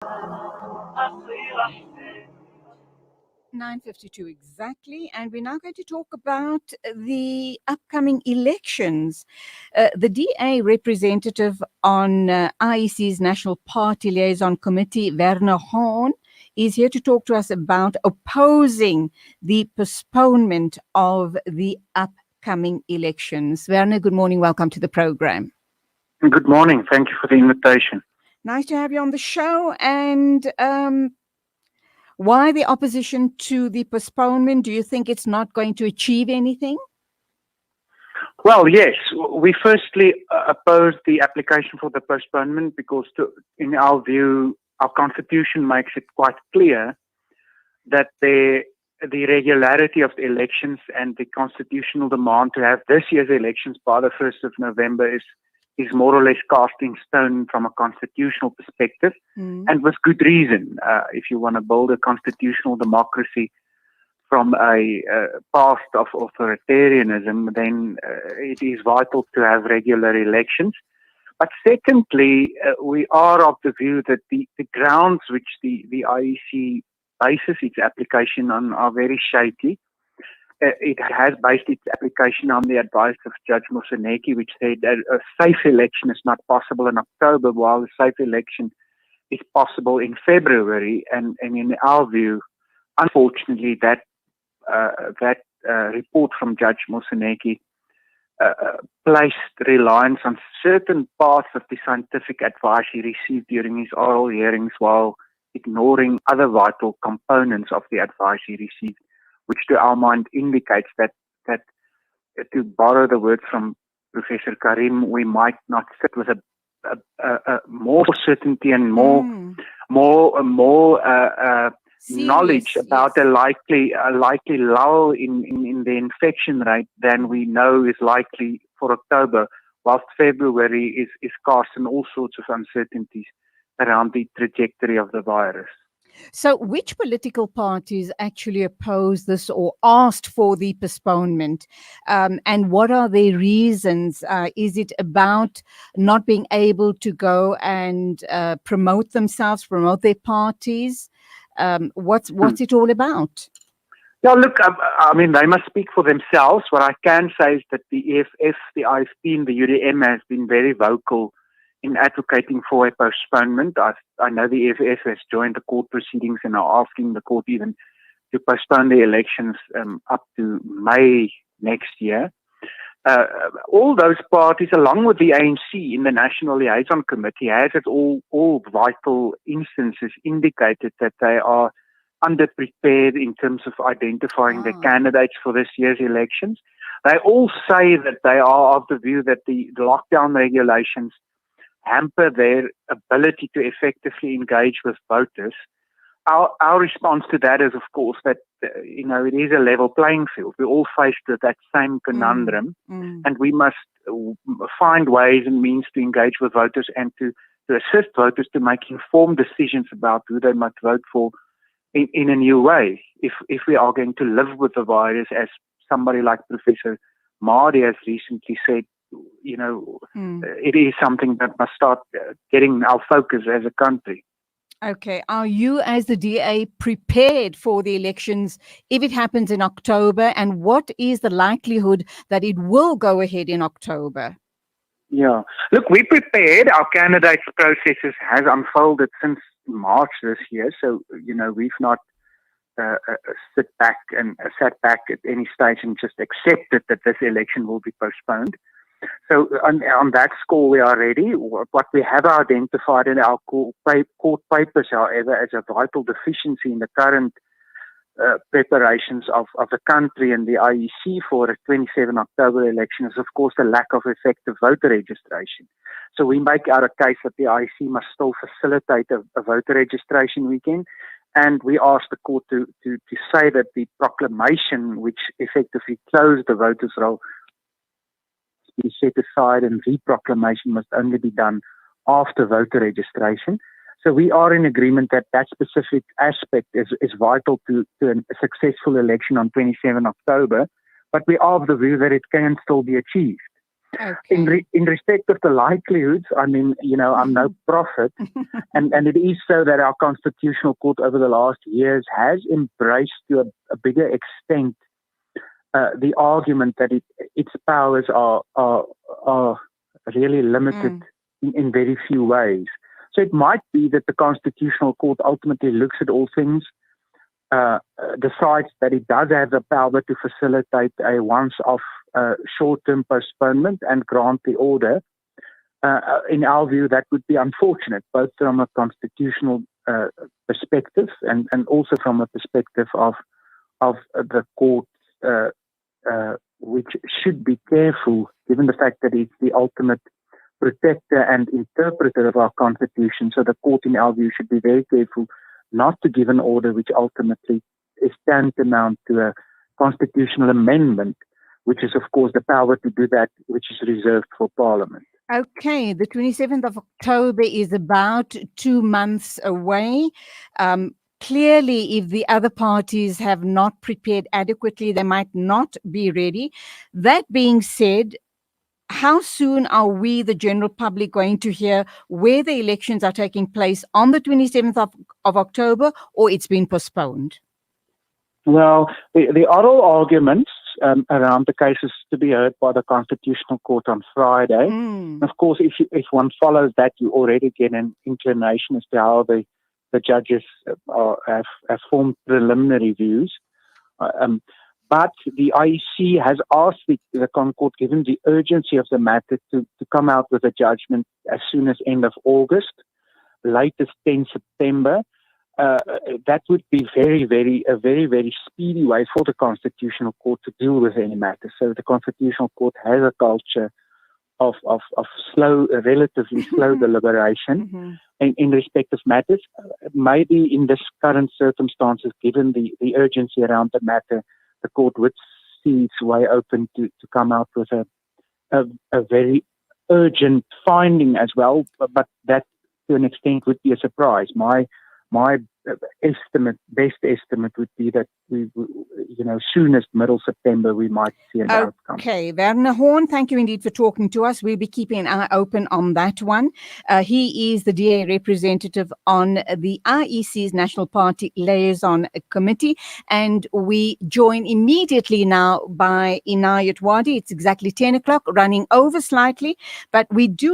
9:52 exactly, and we're now going to talk about the upcoming elections. The DA representative on IEC's National Party Liaison Committee, Werner Horn, is here to talk to us about opposing the postponement of the upcoming elections. Werner, good morning. Welcome to the program. Good morning. Thank you for the invitation. Nice to have you on the show. And why the opposition to the postponement? Do you think it's not going to achieve anything? Well, yes. We firstly oppose the application for the postponement because, in our view, our constitution makes it quite clear that the regularity of the elections and the constitutional demand to have this year's elections by the 1st of November is more or less cast in stone from a constitutional perspective, and with good reason. If you want to build a constitutional democracy from a past of authoritarianism, then it is vital to have regular elections. But secondly, we are of the view that the grounds which the IEC bases its application on are very shaky. It has based its application on the advice of Judge Moseneke, which said that a safe election is not possible in October, while a safe election is possible in February. And in our view, unfortunately, that report from Judge Moseneke placed reliance on certain parts of the scientific advice he received during his oral hearings while ignoring other vital components of the advice he received, which to our mind indicates that to borrow the words from Professor Karim, we might not sit with a more certainty and more knowledge about a likely lull in the infection rate than we know is likely for October, whilst February is cast in all sorts of uncertainties around the trajectory of the virus. So which political parties actually opposed this or asked for the postponement? And what are their reasons? Is it about not being able to go and promote themselves, promote their parties? What's it all about? Yeah, look, I mean, they must speak for themselves. What I can say is that the EFF, the IFP and the UDM has been very vocal in advocating for a postponement. I know the EFF has joined the court proceedings and are asking the court even to postpone the elections up to May next year. All those parties, along with the ANC in the National Liaison Committee, has at all vital instances indicated that they are underprepared in terms of identifying the candidates for this year's elections. They all say that they are of the view that the lockdown regulations hamper their ability to effectively engage with voters. Our response to that is, of course, that it is a level playing field. We're all faced with that same conundrum, and we must find ways and means to engage with voters and to assist voters to make informed decisions about who they might vote for in a new way. If we are going to live with the virus, as somebody like Professor Mahdi has recently said, it is something that must start getting our focus as a country. Okay. Are you, as the DA, prepared for the elections if it happens in October? And what is the likelihood that it will go ahead in October? Yeah. Look, we prepared. Our candidates processes has unfolded since March this year. So, we've not sat back at any stage and just accepted that this election will be postponed. So on that score, we are ready. What we have identified in our court papers, however, as a vital deficiency in the current preparations of the country and the IEC for the 27 October election is, of course, the lack of effective voter registration. So we make out a case that the IEC must still facilitate a voter registration weekend. And we ask the court to say that the proclamation, which effectively closed the voters' roll, be set aside, and reproclamation must only be done after voter registration. So we are in agreement that specific aspect is vital to a successful election on 27 October, but we are of the view that it can still be achieved. Okay. In respect of the likelihoods, I mean, I'm no prophet, and it is so that our constitutional court over the last years has embraced to a bigger extent the argument that its powers are really limited in very few ways. So it might be that the Constitutional Court ultimately looks at all things, decides that it does have the power to facilitate a once-off short-term postponement and grant the order. In our view, that would be unfortunate, both from a constitutional perspective and also from a perspective of the court, which should be careful, given the fact that it's the ultimate protector and interpreter of our Constitution. So the court, in our view, should be very careful not to give an order which ultimately is tantamount to a constitutional amendment, which is, of course, the power to do that, which is reserved for Parliament. Okay, the 27th of October is about 2 months away. Clearly, if the other parties have not prepared adequately, they might not be ready. That being said, how soon are we, the general public, going to hear where the elections are taking place on the 27th of October, or it's been postponed? Well, the oral arguments around the cases to be heard by the Constitutional Court on Friday. Of course, if one follows that, you already get an inclination as to how the judges have formed preliminary views. But the IEC has asked the Concord, given the urgency of the matter, to come out with a judgment as soon as end of August, latest 10 September. That would be a very, very speedy way for the Constitutional Court to deal with any matter. So the Constitutional Court has a culture of relatively slow deliberation in respect of matters. Maybe in this current circumstances, given the urgency around the matter, the court would see its way open to come out with a very urgent finding as well. But that, to an extent, would be a surprise. My best estimate would be that soonest middle September we might see an outcome. Okay, Werner Horn, thank you indeed for talking to us. We'll be keeping an eye open on that one. He is the DA representative on the IEC's National Party Liaison Committee, and we join immediately now by Inayat Wadi. It's exactly 10 o'clock, running over slightly, but we do